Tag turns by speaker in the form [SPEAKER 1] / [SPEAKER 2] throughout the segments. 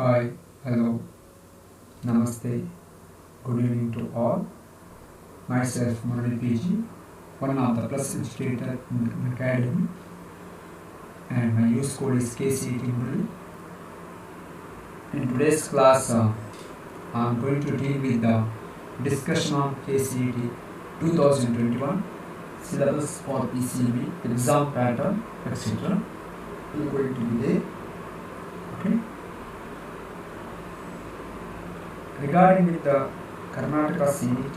[SPEAKER 1] Hi, hello, namaste, good evening to all. Myself Murali PG, one of the Plus Educator in Academy, and my use code is KCET Murali. In today's class, I am going to deal with the discussion on KCET 2021 syllabus for PCB, exam pattern, etc. We are going to be there. Okay. Regarding with the Karnataka CET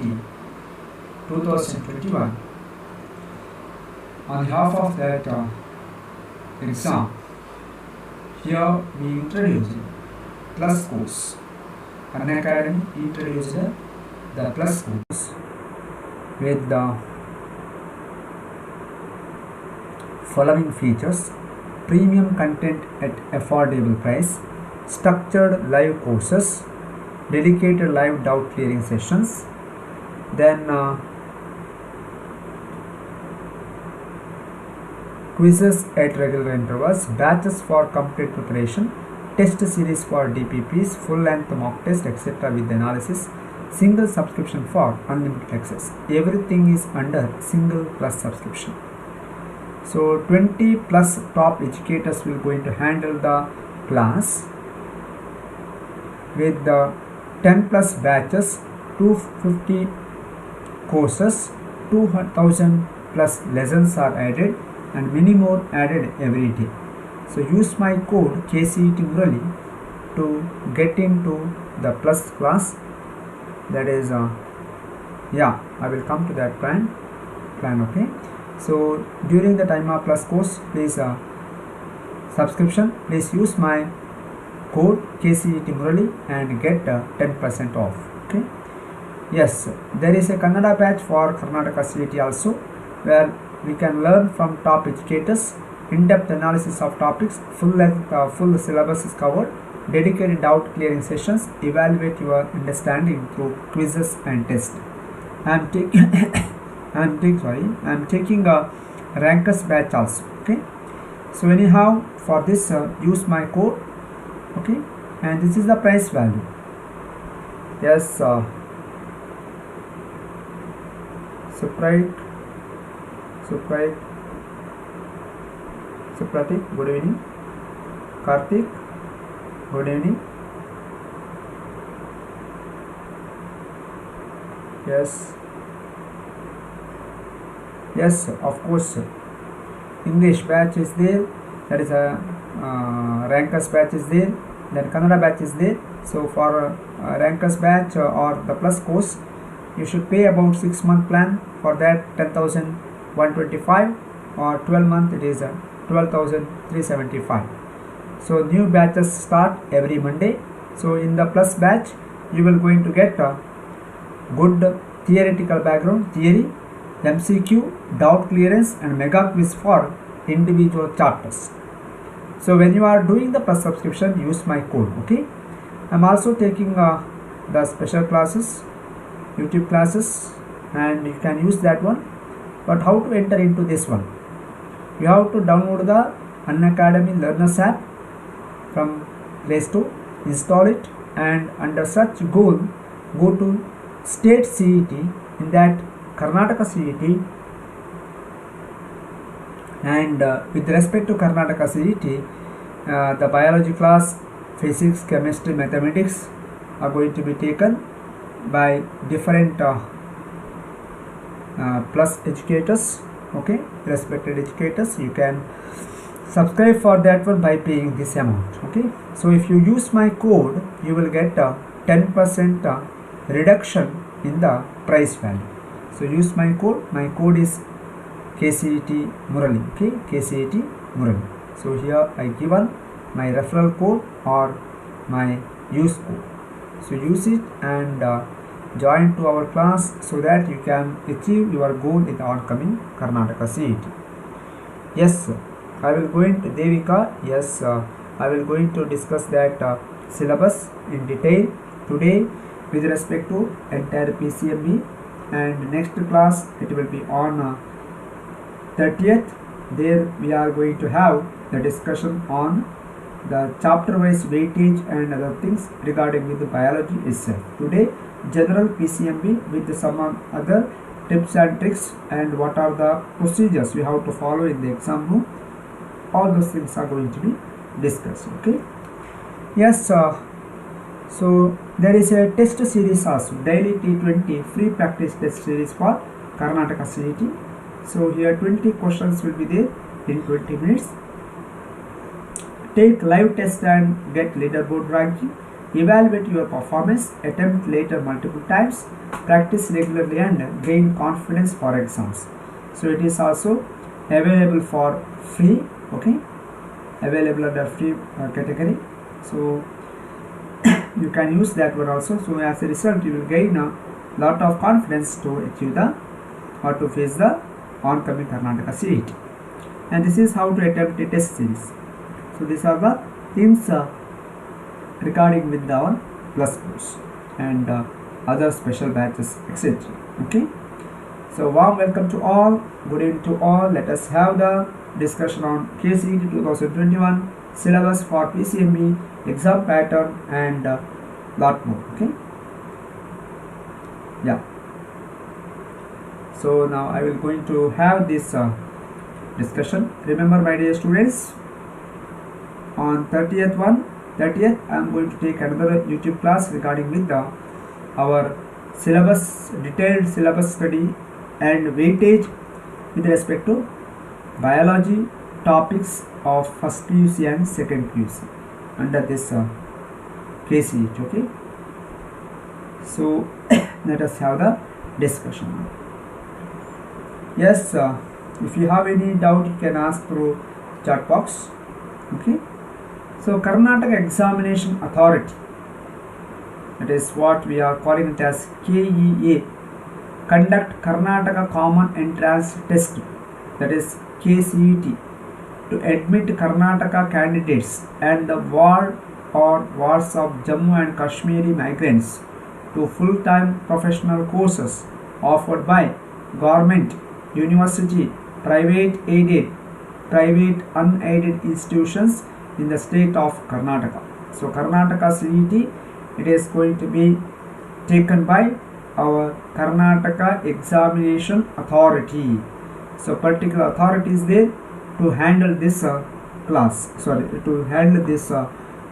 [SPEAKER 1] 2021, on behalf of that exam, here we introduced plus course. Unacademy introduced the plus course with the following features: premium content at affordable price, structured live courses, dedicated live doubt clearing sessions, then quizzes at regular intervals, batches for complete preparation, test series for DPPs, full length mock test, etc. with analysis, single subscription for unlimited access. Everything is under single plus subscription. So 20 plus top educators will going to handle the class with the 10 plus batches, 250 courses, 2000 plus lessons are added, and many more added every day. So use my code KCET Murali to get into the plus class. That is I will come to that plan. Okay. So during the time of plus course, please subscription, please use my code KCET Murali and get 10% off. Okay. Yes, there is a Kannada batch for Karnataka CET also, where we can learn from top educators, in-depth analysis of topics, full syllabus is covered, dedicated doubt clearing sessions, evaluate your understanding through quizzes and tests. I am taking a Rankers batch also. Okay. So anyhow, for this use my code. Okay, and this is the price value. Yes, Supratik, good evening. Karthik, good evening. Yes, of course. English batch is there. That is a Rankers batch is there. Then Kannada batch is there. So for Rankers batch or the plus course, you should pay about 6-month plan. For that 10,125, or 12-month it is 12,375. So new batches start every Monday. So in the plus batch, you will going to get a good theoretical background, theory, MCQ, doubt clearance, and mega quiz for individual chapters. So when you are doing the plus subscription, use my code. Okay. I'm also taking the special classes, YouTube classes, and you can use that one. But how to enter into this one? You have to download the Unacademy Learners app from Play Store, install it, and under search go to State CET. In that Karnataka CET, and with respect to Karnataka CET, the biology class, physics, chemistry, mathematics are going to be taken by different plus educators. Okay, respected educators, you can subscribe for that one by paying this amount. Okay, so if you use my code, you will get a 10% reduction in the price value. So use my code. My code is KCET Murali. Okay, KCET Murali. So here I given my referral code or my use code. So use it and join to our class so that you can achieve your goal in the oncoming Karnataka CET. Yes, I will go into Devika. Yes, I will going to discuss that syllabus in detail today with respect to entire PCMB, and next class it will be on 30th. There we are going to have the discussion on the chapter wise weightage and other things regarding with the biology itself. Today general PCMB with some other tips and tricks and what are the procedures we have to follow in the exam room. All those things are going to be discussed. Okay. Yes. So there is a test series also, daily T20 free practice test series for Karnataka CET. So here 20 questions will be there in 20 minutes. Take live test and get leaderboard ranking. Evaluate your performance, attempt later multiple times, practice regularly and gain confidence for exams. So it is also available for free, okay, available under free category. So you can use that one also. So as a result you will gain a lot of confidence to achieve the or to face the oncoming Karnataka CET. And this is how to attempt a test series. So these are the things regarding with our plus course and other special batches, etc. Okay. So warm welcome to all, good evening to all. Let us have the discussion on KCET 2021 syllabus for PCMB, exam pattern and lot more. Okay. Yeah. So now I will going to have this discussion. Remember my dear students, on 30th I am going to take another YouTube class regarding with our syllabus, detailed syllabus study and weightage with respect to biology topics of first PUC and second PUC under this KCET. Okay. So let us have the discussion. Yes, if you have any doubt you can ask through chat box. Okay. So Karnataka Examination Authority, that is what we are calling it as KEA, conduct Karnataka Common Entrance Test, that is KCET, to admit Karnataka candidates and the ward or wards of Jammu and Kashmiri migrants to full-time professional courses offered by government, university, private aided, private unaided institutions in the state of Karnataka. So Karnataka CET, it is going to be taken by our Karnataka Examination Authority. So particular authority is there to handle this to handle this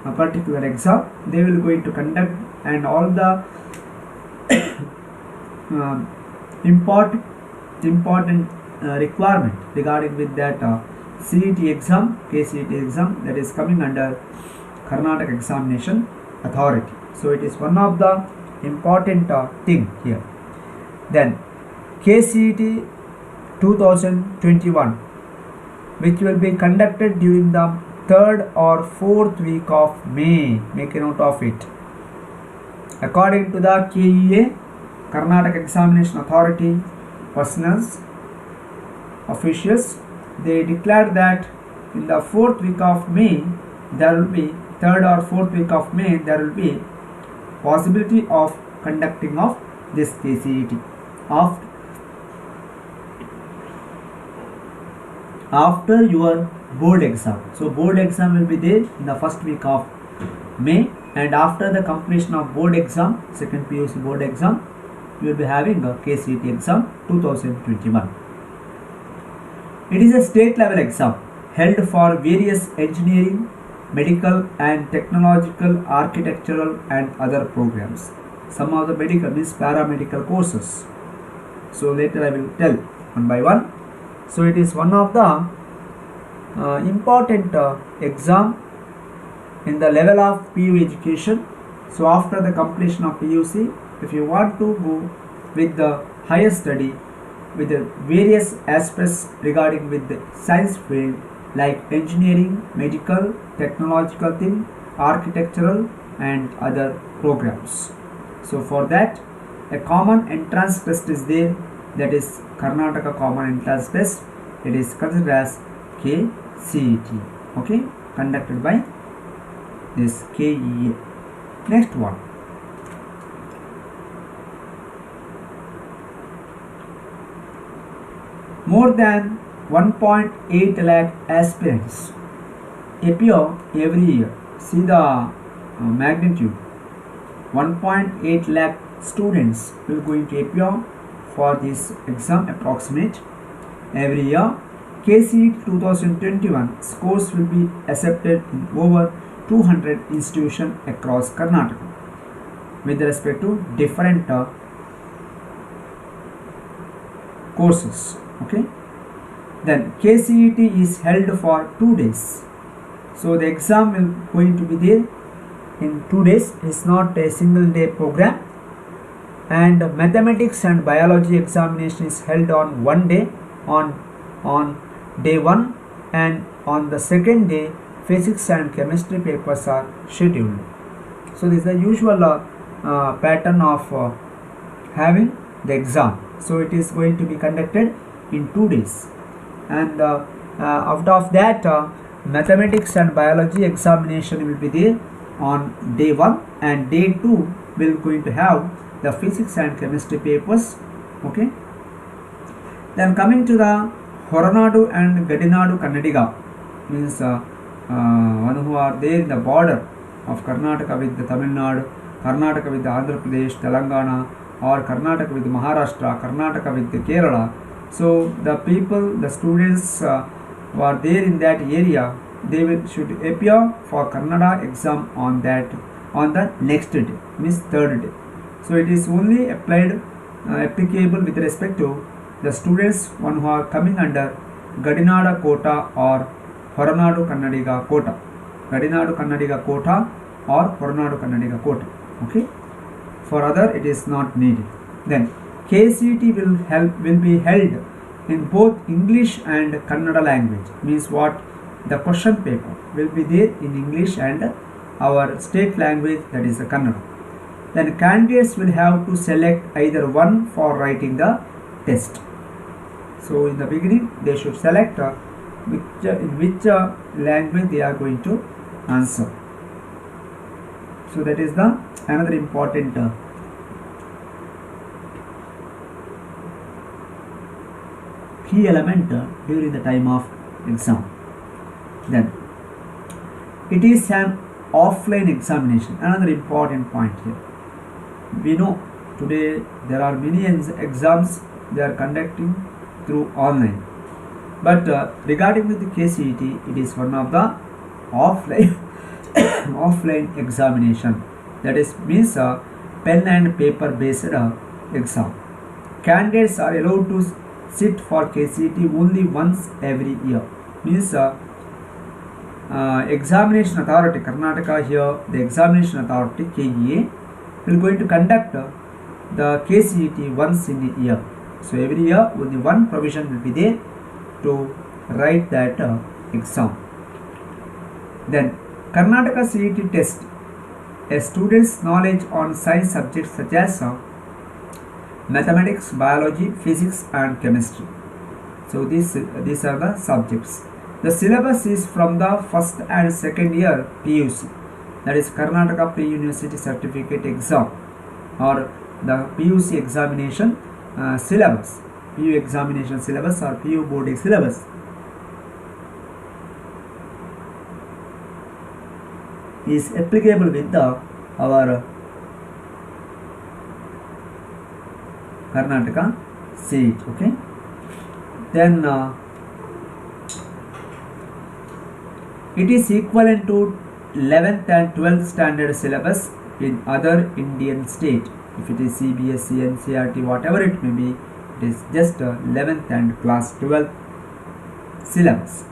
[SPEAKER 1] particular exam. They will going to conduct and all the important requirement regarding with that CET exam, KCET exam, that is coming under Karnataka Examination Authority. So it is one of the important thing here. Then KCET 2021, which will be conducted during the 3rd or 4th week of May. Make a note of it. According to the KEA, Karnataka Examination Authority personnel officials, they declared that in the 4th week of May there will be 3rd or 4th week of May there will be possibility of conducting of this KCET after your board exam. So board exam will be there in the 1st week of May, and after the completion of board exam, second PUC board exam, you will be having a KCET exam 2021. It is a state level exam held for various engineering, medical and technological, architectural and other programs. Some of the medical means paramedical courses. So later I will tell one by one. So it is one of the important exam in the level of PU education. So after the completion of PUC, if you want to go with the higher study with the various aspects regarding with the science field like engineering, medical, technological thing, architectural and other programs. So for that a common entrance test is there, that is Karnataka Common Entrance Test. It is considered as KCET, okay, conducted by this KEA. Next one, more than 1.8 lakh aspirants appear every year. See the magnitude. 1.8 lakh students will going to appear for this exam approximate every year. KCET 2021 scores will be accepted in over 200 institutions across Karnataka with respect to different courses. Okay. Then KCET is held for 2 days. So the exam will going to be there in 2 days. It's not a single day program. And mathematics and biology examination is held on 1 day on day 1, and on the second day physics and chemistry papers are scheduled. So this is the usual pattern of having the exam. So it is going to be conducted in 2 days, and out of that mathematics and biology examination will be there on day 1, and day 2 will going to have the physics and chemistry papers. Okay. Then coming to the Horanadu and Gadinadu Kannadiga, means one who are there in the border of Karnataka with the Tamil Nadu, Karnataka with the Andhra Pradesh, Telangana, or Karnataka with Maharashtra, Karnataka with the Kerala. So the people, the students who are there in that area, they should appear for Kannada exam on the next day, means third day. So it is only applicable with respect to the students one who are coming under Gadinada quota or Horanadu Kannadiga quota. Gadinadu Kannadiga quota or Horanadu Kannadiga quota. Okay. For other it is not needed. Then KCET will be held in both English and Kannada language. Means what? The question paper will be there in English and our state language, that is the Kannada. Then candidates will have to select either one for writing the test. So in the beginning they should select in which language they are going to answer. So that is the another important key element during the time of exam. Then it is an offline examination. Another important point here. We know today there are many exams they are conducting through online, but regarding with the KCET, it is one of the offline offline examination. That is means pen and paper based exam. Candidates are allowed to sit for KCET only once every year. Means examination authority Karnataka here, the examination authority KEA will going to conduct the KCET once in a year. So every year only one provision will be there to write that exam. Then Karnataka CET test a student's knowledge on science subjects such as mathematics, biology, physics and chemistry. So these are the subjects. The syllabus is from the first and second year PUC, that is Karnataka Pre-University Certificate Exam, or the PUC examination syllabus, PU examination syllabus or PU board syllabus is applicable with our Karnataka CET. Okay. Then it is equivalent to 11th and 12th standard syllabus in other Indian state. If it is CBSE, NCERT, whatever it may be, it is just 11th and class 12th syllabus.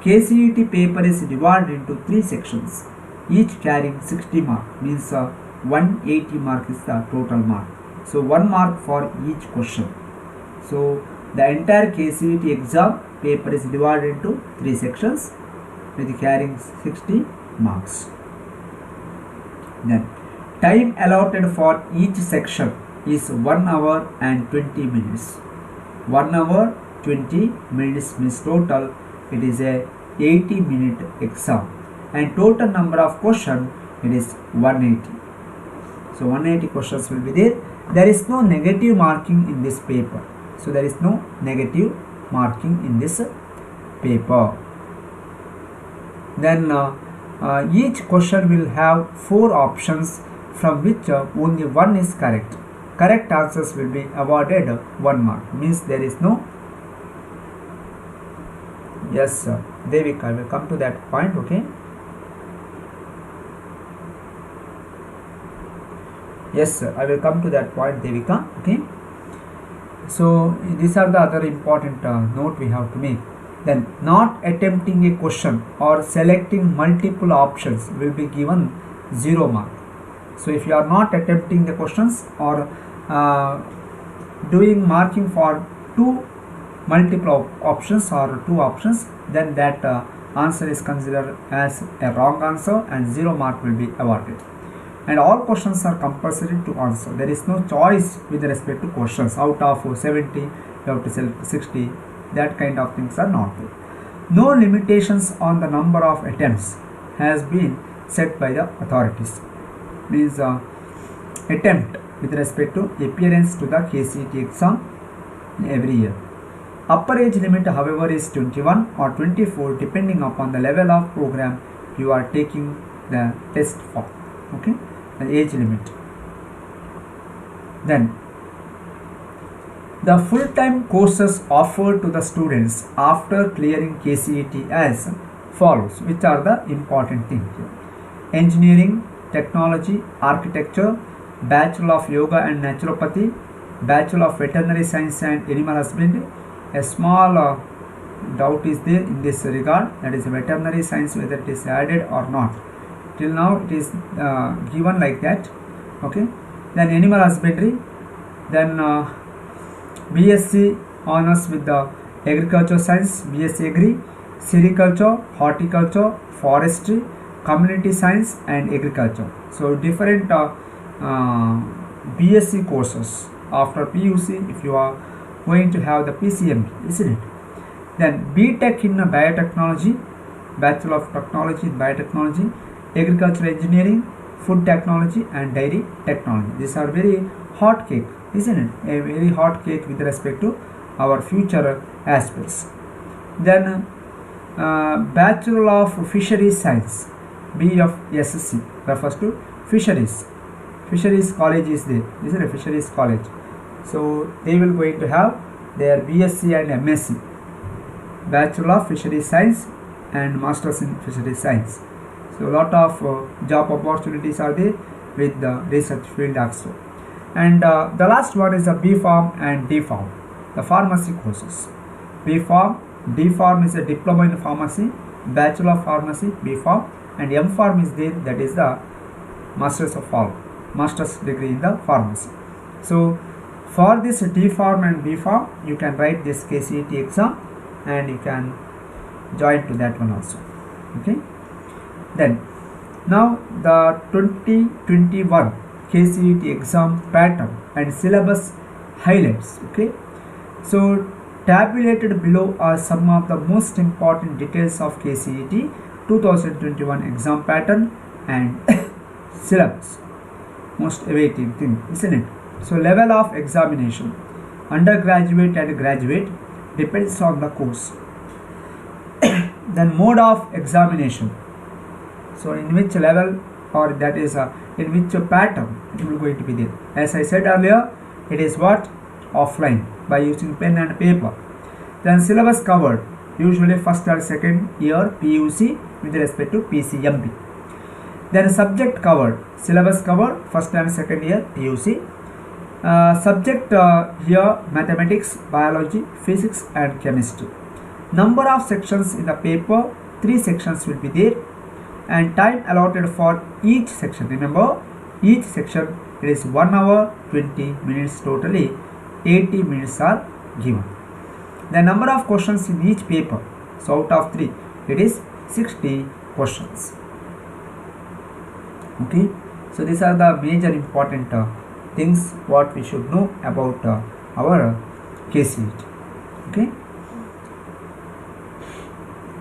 [SPEAKER 1] KCET paper is divided into 3 sections, each carrying 60 mark, means 180 mark is the total mark. So 1 mark for each question. So the entire KCET exam paper is divided into 3 sections with carrying 60 marks. Then time allotted for each section is 1 hour and 20 minutes. 1 hour 20 minutes means total it is a 80-minute exam, and total number of questions it is 180. So 180 questions will be there. There is no negative marking in this paper. So there is no negative marking in this paper. Then each question will have 4 options from which only one is correct. Correct answers will be awarded 1 mark. Means there is no. Yes, sir. Devika, I will come to that point. Okay. Yes, sir. I will come to that point, Devika. Okay. So these are the other important note we have to make. Then not attempting a question or selecting multiple options will be given 0 mark. So if you are not attempting the questions or doing marking for 2 multiple options or 2 options, then that answer is considered as a wrong answer and 0 mark will be awarded. And all questions are compulsory to answer. There is no choice with respect to questions. Out of 70, you have to select 60. That kind of things are not there. No limitations on the number of attempts has been set by the authorities. Means attempt with respect to appearance to the KCET exam every year. Upper age limit, however, is 21 or 24 depending upon the level of program you are taking the test for. Okay, the age limit. Then the full-time courses offered to the students after clearing KCET as follows, which are the important things here. Engineering, Technology, Architecture, Bachelor of Yoga and Naturopathy, Bachelor of Veterinary Science and Animal Husbandry. A small doubt is there in this regard, that is veterinary science, whether it is added or not. Till now it is given like that. Okay. Then Animal Husbandry, then BSc honors with the Agriculture Science, BSc Agri, Sericulture, Horticulture, Forestry, Community Science and Agriculture. So different BSc courses after PUC if you are going to have the PCMB, isn't it? Then BTech in Biotechnology, Bachelor of Technology in Biotechnology, Agricultural Engineering, Food Technology and Dairy Technology. These are very hot cake, isn't it? A very hot cake with respect to our future aspects. Then Bachelor of Fisheries Science, B of SSC, refers to fisheries. Fisheries college is there, isn't it? Fisheries college. So they will going to have their BSc and MSc, Bachelor of Fisheries Science and Masters in Fisheries Science. So a lot of job opportunities are there with the research field also. And the last one is the B Farm and D Farm, the pharmacy courses. B Farm, D Farm is a diploma in pharmacy, Bachelor of Pharmacy, B Farm, and M Farm is there, that is the Masters of all, Master's degree in the pharmacy. So for this D Farm and B Farm, you can write this KCET exam and you can join to that one also. Okay. Then now the 2021 KCET exam pattern and syllabus highlights. Okay. So tabulated below are some of the most important details of KCET 2021 exam pattern and syllabus. Most awaiting thing, isn't it? So level of examination, undergraduate and graduate, depends on the course. Then mode of examination, so in which level or that is in which pattern it will going to be there. As I said earlier, it is what? Offline, by using pen and paper. Then syllabus covered, usually first or second year PUC with respect to PCMB. Then subject covered, syllabus covered first and second year PUC. Subject here mathematics, biology, physics and chemistry. Number of sections in the paper, 3 sections will be there, and time allotted for each section. Remember, each section it is 1 hour 20 minutes, totally 80 minutes are given. The number of questions in each paper, so out of 3 it is 60 questions. Okay, so these are the major important things what we should know about our KCET. Okay,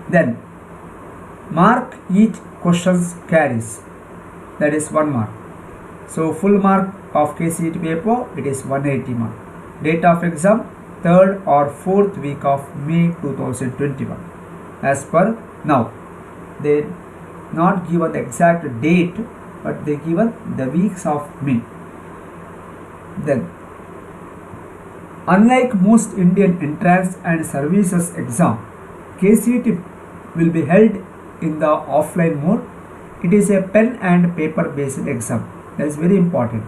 [SPEAKER 1] then mark each questions carries, that is 1 mark. So full mark of KCET paper, it is 180 mark. Date of exam 3rd or 4th week of May 2021 as per now. they not given the exact date, but they given the weeks of May. Then, unlike most Indian entrance and services exam, KCET will be held in the offline mode. It is a pen and paper based exam. That is very important,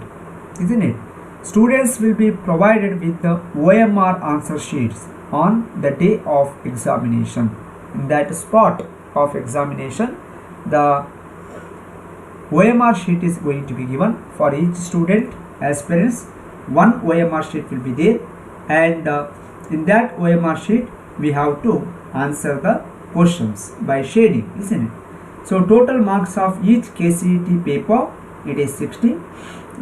[SPEAKER 1] isn't it? Students will be provided with the OMR answer sheets on the day of examination. In that spot of examination, the OMR sheet is going to be given for each student. Aspirants, one OMR sheet will be there, and in that OMR sheet we have to answer the questions by shading, isn't it? So total marks of each KCET paper, it is 60,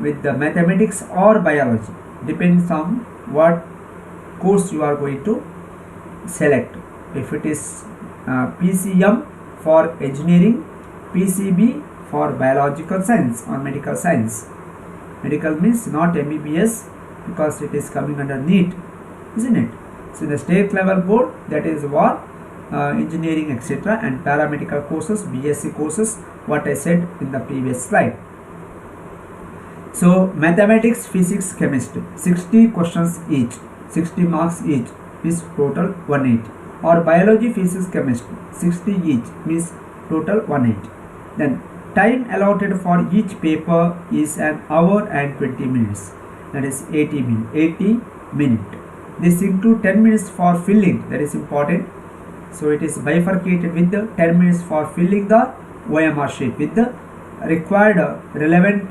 [SPEAKER 1] with the mathematics or biology, depends on what course you are going to select. If it is PCM for engineering, PCB for biological science or medical science. Medical means not MBBS, because it is coming under NEET, isn't it? So the state level board, that is what engineering, etc., and paramedical courses, BSc courses, what I said in the previous slide. So mathematics, physics, chemistry, 60 questions each, 60 marks each, is total 180. Or biology, physics, chemistry, 60 each, means total 180. Then time allotted for each paper is an hour and 20 minutes, that is 80 minutes. This includes 10 minutes for filling, that is important. So it is bifurcated with the 10 minutes for filling the OMR sheet with the required relevant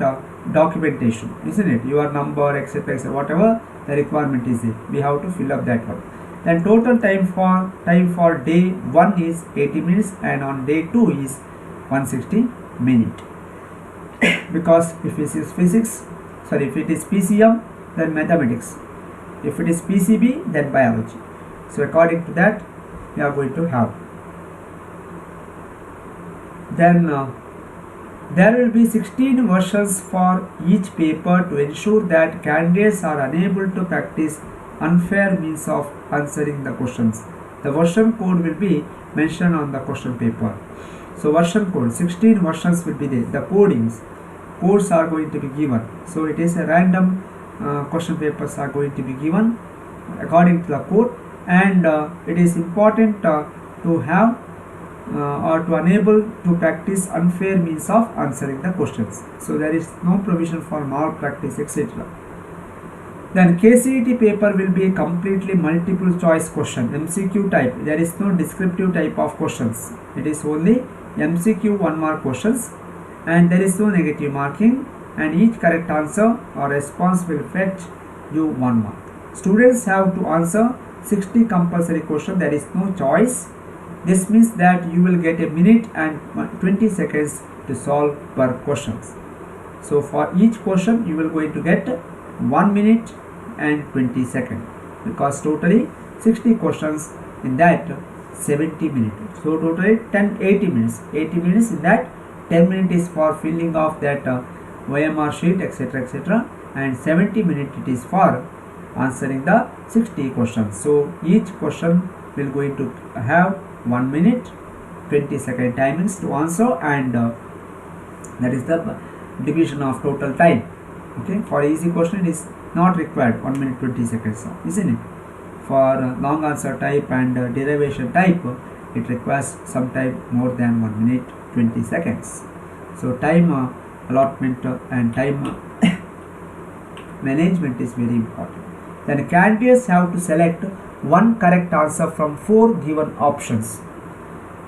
[SPEAKER 1] documentation, isn't it? Your number, etc., etc., whatever the requirement is there, we have to fill up that one. Then total time for day 1 is 80 minutes, and on day 2 is 160 minutes. Because if it is if it is PCM, then mathematics. If it is PCB, then biology. So according to that, we are going to have. Then there will be 16 versions for each paper to ensure that candidates are unable to practice unfair means of answering the questions. The version code will be mentioned on the question paper. So version code, 16 versions will be there. The codes are going to be given. So it is a random question papers are going to be given according to the code, and it is important to have or to enable to practice unfair means of answering the questions. So there is no provision for malpractice, etc. Then KCET paper will be a completely multiple choice question, MCQ type. There is no descriptive type of questions. It is only MCQ 1 mark questions, and there is no negative marking, and each correct answer or response will fetch you 1 mark. Students have to answer 60 compulsory questions. There is no choice. This means that you will get a minute and 20 seconds to solve per questions. So for each question you will going to get 1 minute and 20 seconds, because totally 60 questions, in that 70 minutes. So totally 80 minutes. 80 minutes, in that 10 minutes is for filling of that OMR sheet, etc., etc., and 70 minutes it is for answering the 60 questions. So each question will going to have 1 minute 20 second timings to answer, and that is the division of total time. Okay, for easy question it is not required 1 minute 20 seconds, isn't it? For long answer type and derivation type, it requires some time more than 1 minute 20 seconds. So time allotment and time management is very important. Then candidates have to select one correct answer from 4 given options.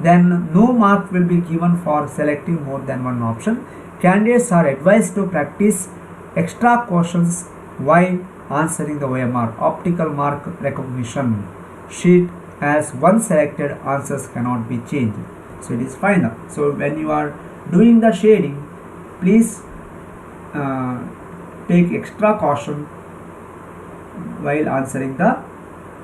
[SPEAKER 1] Then no mark will be given for selecting more than one option. Candidates are advised to practice extra questions while answering the OMR, optical mark recognition sheet, as one selected answers cannot be changed. So it is final. So when you are doing the shading, please take extra caution while answering the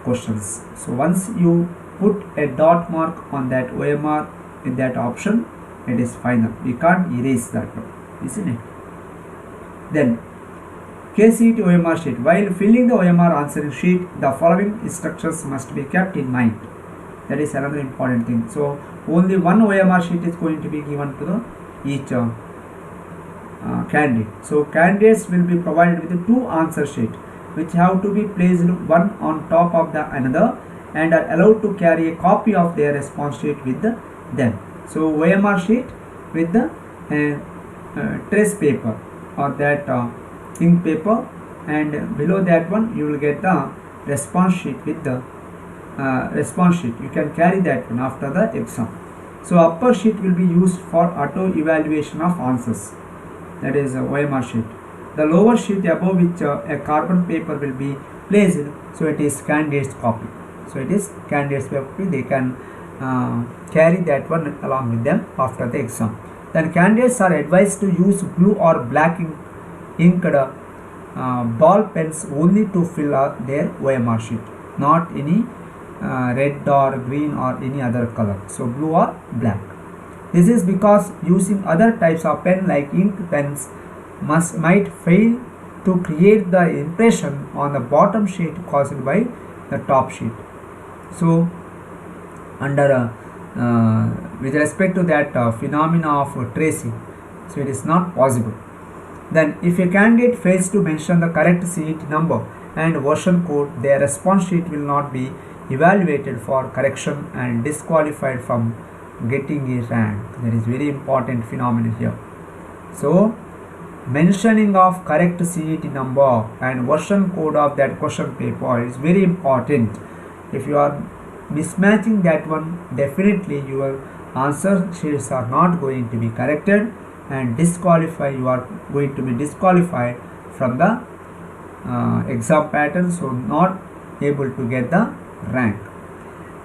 [SPEAKER 1] questions. So once you put a dot mark on that OMR in that option, it is final. We can't erase that one, isn't it? Then KCET OMR sheet. While filling the OMR answering sheet, the following instructions must be kept in mind. That is another important thing. So only one OMR sheet is going to be given to the each candidate. So candidates will be provided with two answer sheet which have to be placed one on top of the another and are allowed to carry a copy of their response sheet with them. So OMR sheet with the trace paper or that ink paper, and below that one you will get the response sheet with the response sheet. You can carry that one after the exam. So upper sheet will be used for auto evaluation of answers, that is OMR sheet. The lower sheet above which a carbon paper will be placed, so it is candidate's copy. So it is candidate's copy, they can carry that one along with them after the exam. Then candidates are advised to use blue or black inked ball pens only to fill out their OMR sheet, not any red or green or any other color. So blue or black. This is because using other types of pen like ink pens might fail to create the impression on the bottom sheet caused by the top sheet. So under with respect to that phenomena of tracing, so it is not possible. Then if a candidate fails to mention the correct CET number and version code, their response sheet will not be evaluated for correction and disqualified from getting a rank. That is very important phenomenon here. So mentioning of correct CET number and version code of that question paper is very important. If you are mismatching that one, definitely your answer sheets are not going to be corrected and you are going to be disqualified from the exam pattern, so not able to get the rank.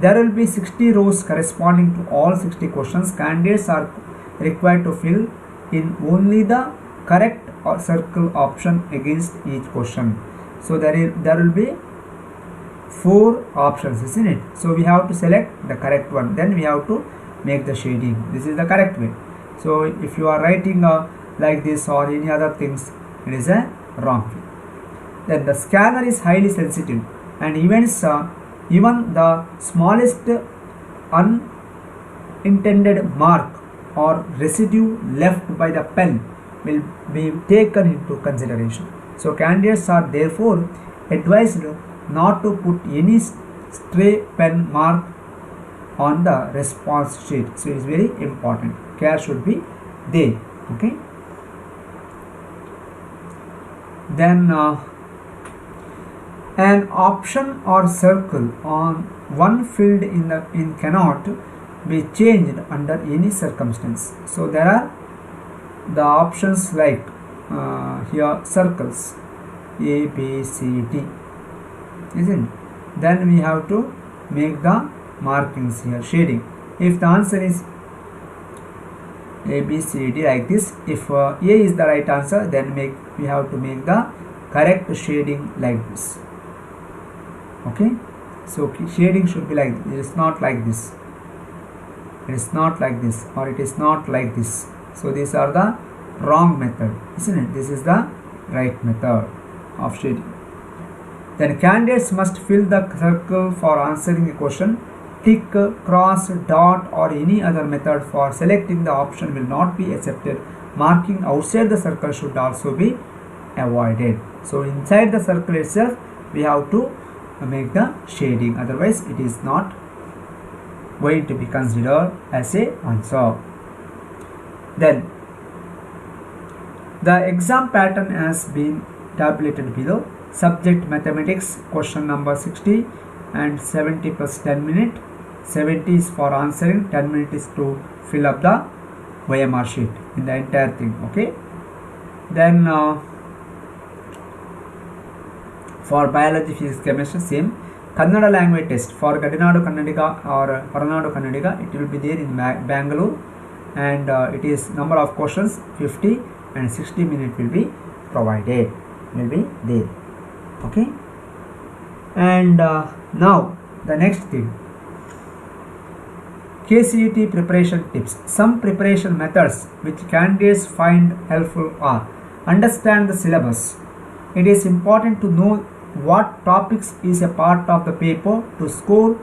[SPEAKER 1] There will be 60 rows corresponding to all 60 questions. Candidates are required to fill in only the correct or circle option against each question. So there will be 4 options, isn't it? So we have to select the correct one, then we have to make the shading. This is the correct way. So if you are writing like this or any other things, it is a wrong way. Then the scanner is highly sensitive and even the smallest unintended mark or residue left by the pen will be taken into consideration. So candidates are therefore advised not to put any stray pen mark on the response sheet. So it is very important. Care should be there. Okay. Then an option or circle on one field in cannot be changed under any circumstance. So there are the options like here circles A, B, C, D, isn't it? Then we have to make the markings here, shading. If the answer is A, B, C, D like this, if A is the right answer, then we have to make the correct shading like this. Okay, so shading should be like this. It is not like this, it is not like this, or it is not like this. So these are the wrong method, isn't it? This is the right method of shading. Then candidates must fill the circle for answering a question. Tick, cross, dot or any other method for selecting the option will not be accepted. Marking outside the circle should also be avoided. So inside the circle itself we have to make the shading, otherwise it is not going to be considered as a answer. Then the exam pattern has been tabulated below. Subject mathematics, question number 60 and 70 plus 10 minutes. 70 is for answering, 10 minutes is to fill up the OMR sheet in the entire thing. Okay. Then for biology, physics, chemistry, same. Kannada language test for Gadinadu Kannadiga or Horanadu Kannadiga, it will be there in Bangalore, and it is number of questions 50 and 60 minutes will be provided, will be there. Okay. And now the next thing, KCET preparation tips. Some preparation methods which candidates find helpful are: understand the syllabus. It is important to know what topics is a part of the paper to score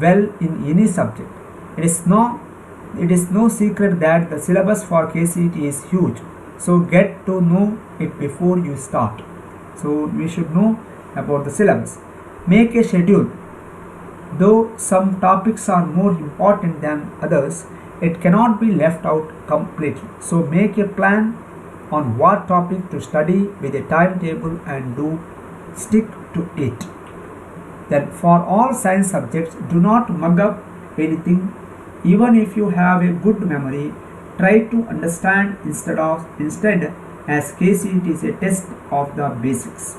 [SPEAKER 1] well in any subject. It is it is no secret that the syllabus for KCET is huge. So get to know it before you start. So we should know about the syllabus. Make a schedule. Though some topics are more important than others, it cannot be left out completely. So make a plan on what topic to study with a timetable and stick to it. Then for all science subjects, do not mug up anything. Even if you have a good memory, try to understand instead, as KCET is a test of the basics.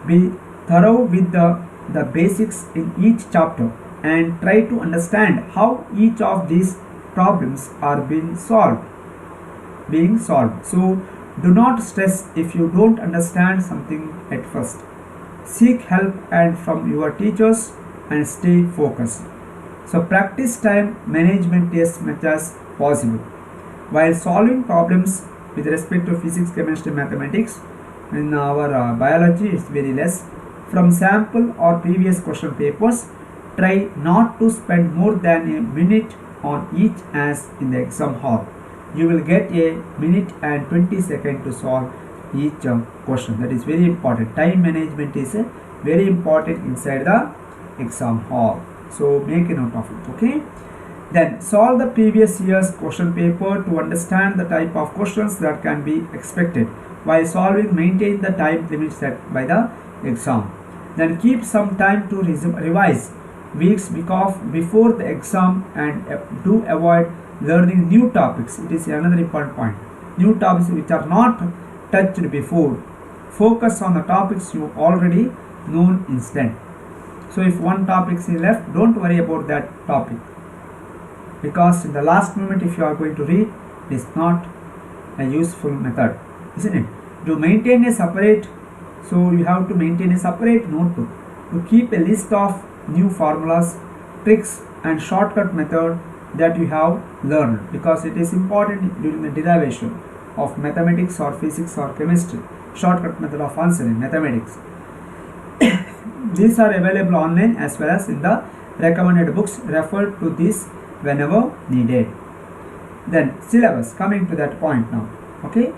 [SPEAKER 1] Be thorough with the basics in each chapter and try to understand how each of these problems are being solved. So do not stress if you don't understand something at first. Seek help and from your teachers and stay focused. So practice time management as much as possible. While solving problems with respect to physics, chemistry, mathematics, in our biology it's very less. From sample or previous question papers, try not to spend more than a minute on each as in the exam hall. You will get a minute and 20 seconds to solve each question. That is very important. Time management is very important inside the exam hall. So make a note of it. Okay. Then solve the previous year's question paper to understand the type of questions that can be expected. While solving, maintain the time limit set by the exam. Then keep some time to revise weeks before the exam and do avoid learning new topics. It is another important point. New topics which are not touched before. Focus on the topics you already known instead. So if one topic is left, don't worry about that topic, because in the last moment if you are going to read, it is not a useful method, isn't it? To maintain a separate, so you have to maintain a separate notebook to keep a list of new formulas, tricks and shortcut method that you have learned, because it is important during the derivation of mathematics or physics or chemistry. Shortcut method of answering mathematics. These are available online as well as in the recommended books. Refer to this whenever needed. Then syllabus, coming to that point now. Okay.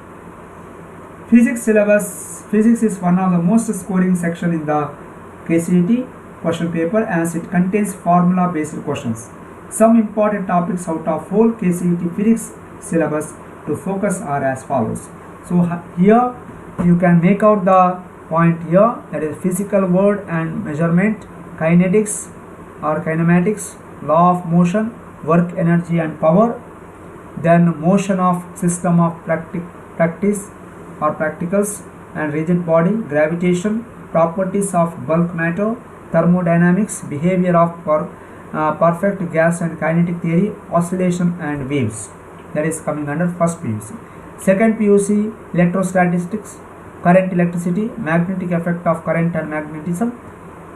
[SPEAKER 1] Physics syllabus. Physics is one of the most scoring section in the KCET question paper as it contains formula based questions. Some important topics out of whole KCET physics syllabus to focus are as follows. So here you can make out the point here, that is physical word and measurement, kinetics or kinematics, law of motion, work, energy and power, then motion of system of practice or practicals and rigid body, gravitation, properties of bulk matter, thermodynamics, behavior of perfect gas and kinetic theory, oscillation and waves. That is coming under first PUC. Second PUC, electrostatistics, current, electricity, magnetic effect of current and magnetism,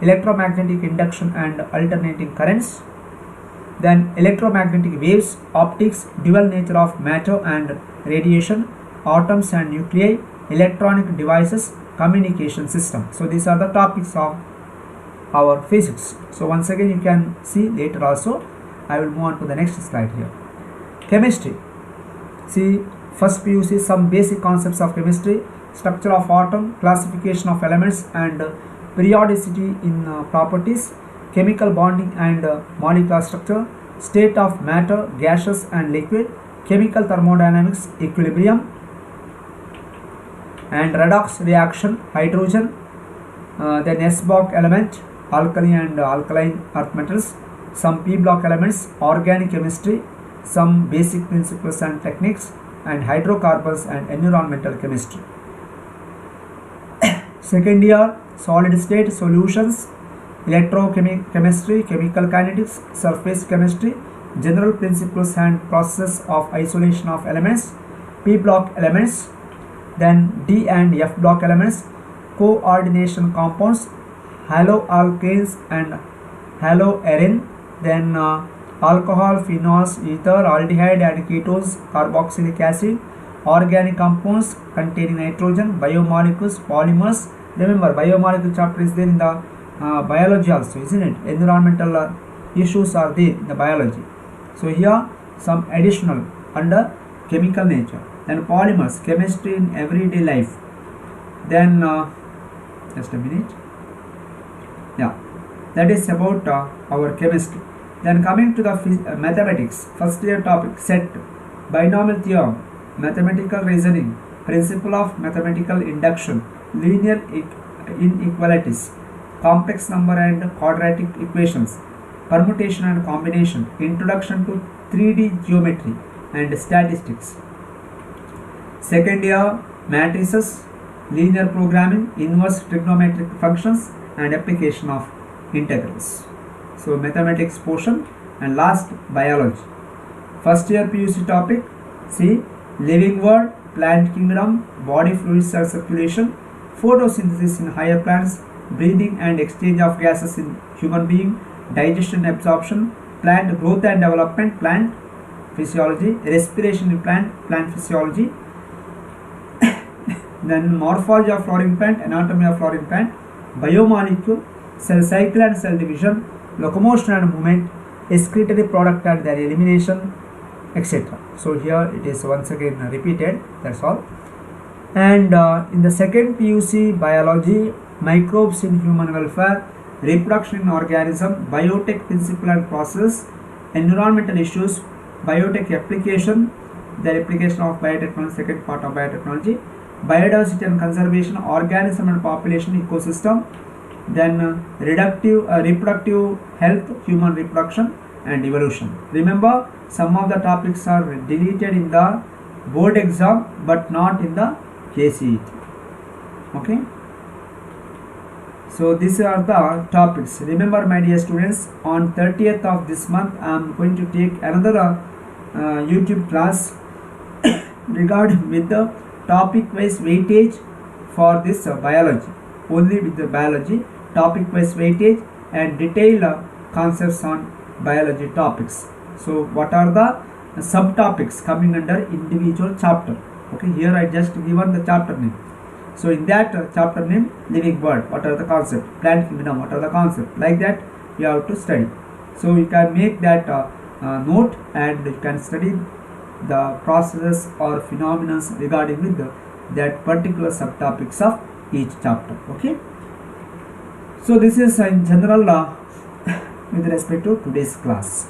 [SPEAKER 1] electromagnetic induction and alternating currents, then electromagnetic waves, optics, dual nature of matter and radiation, atoms and nuclei, electronic devices, communication system. So these are the topics of our physics. So once again you can see later also. I will move on to the next slide here. Chemistry. See, first PUC, some basic concepts of chemistry, structure of atom, classification of elements and periodicity in properties, chemical bonding and molecular structure, state of matter, gaseous and liquid, chemical thermodynamics, equilibrium and redox reaction, hydrogen, then S block element, alkali and alkaline earth metals, some P block elements, organic chemistry, some basic principles and techniques, and hydrocarbons and environmental chemistry. Second year, solid state solutions, electrochemistry, chemical kinetics, surface chemistry, general principles and process of isolation of elements, P block elements, then D and F block elements, coordination compounds, haloalkanes and haloarene, then alcohol, phenols, ether, aldehyde and ketones, carboxylic acid, organic compounds containing nitrogen, biomolecules, polymers. Remember, biomolecule chapter is there in the biology also, isn't it? Environmental issues are there in the biology. So here some additional under chemical nature. Then polymers, chemistry in everyday life. Then just a minute. Yeah, that is about our chemistry. Then coming to the mathematics, first year topic, set, binomial theorem, mathematical reasoning, principle of mathematical induction, linear inequalities, complex number and quadratic equations, permutation and combination, introduction to 3D geometry and statistics. Second year, matrices, linear programming, inverse trigonometric functions and application of integrals. So mathematics portion, and last biology. First year PUC topic, see, living world, plant kingdom, body fluid cell circulation, photosynthesis in higher plants, breathing and exchange of gases in human being, digestion and absorption, plant growth and development, plant physiology, respiration in plant physiology, then morphology of flowering plant, anatomy of flowering plant, biomolecule, cell cycle and cell division, locomotion and movement, excretory product and their elimination, etc. So here it is once again repeated, that's all. And in the second PUC, biology, microbes in human welfare, reproduction in organism, biotech principle and process, environmental issues, biotech application, the application of biotechnology, second part of biotechnology, biodiversity and conservation, organism and population ecosystem, then reproductive health, human reproduction and evolution. Remember, some of the topics are deleted in the board exam but not in the KCET. Okay. So these are the topics. Remember, my dear students, on 30th of this month I am going to take another YouTube class regarding with the topic wise weightage for this biology, only with the biology, topic wise weightage and detailed concepts on biology topics. So what are the subtopics coming under individual chapter? Okay, here I just given the chapter name. So in that chapter name, living world, what are the concepts, plant kingdom, what are the concepts, like that you have to study. So you can make that note and you can study the processes or phenomena regarding with that particular subtopics of each chapter. Okay. So this is in general with respect to today's class.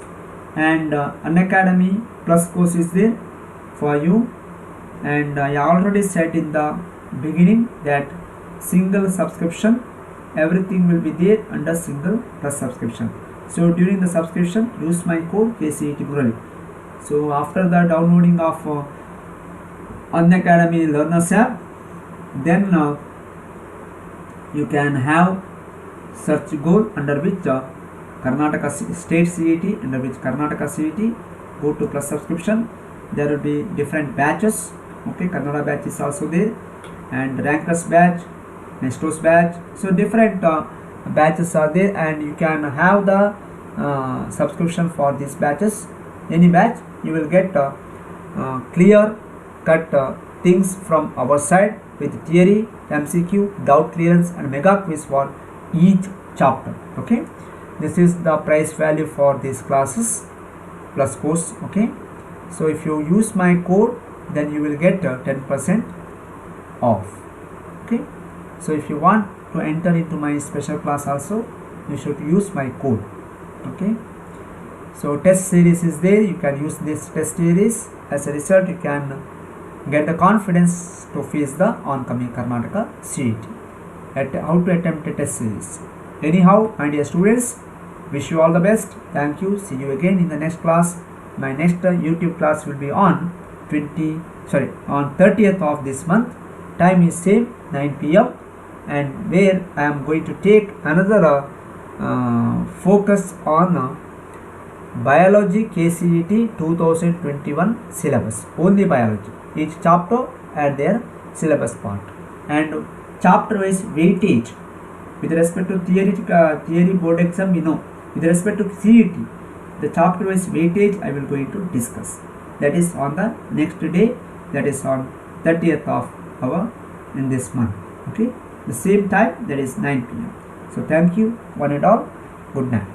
[SPEAKER 1] And Unacademy Plus course is there for you, and I already said in the beginning that single subscription, everything will be there under single plus subscription. So during the subscription, use my code KCET Murali. So after the downloading of Unacademy Learners app, then you can have search goal under which Karnataka State CET, under which Karnataka CET, go to plus subscription. There will be different batches. Okay, Kannada batch is also there, and Rankers batch, Nestos batch. So different batches are there, and you can have the subscription for these batches. Any batch you will get clear cut things from our side with theory, MCQ, doubt clearance and mega quiz for each chapter. Okay, this is the price value for these classes plus course. Okay, so if you use my code, then you will get 10% off. Okay, so if you want to enter into my special class also, you should use my code. Okay, so test series is there, you can use this test series. As a result, you can get the confidence to face the oncoming Karnataka CET at how to attempt a test series. Anyhow, my dear students, wish you all the best. Thank you. See you again in the next class. My next YouTube class will be on 30th of this month. Time is same, 9 p.m. and where I am going to take another focus on biology KCET 2021 syllabus, only biology, each chapter and their syllabus part, and chapter wise weightage with respect to theory board exam. With respect to CET, the chapter wise weightage I will going to discuss. That is on the next day, that is on 30th of our in this month. Okay, the same time, that is 9 p.m. So thank you one and all. Good night.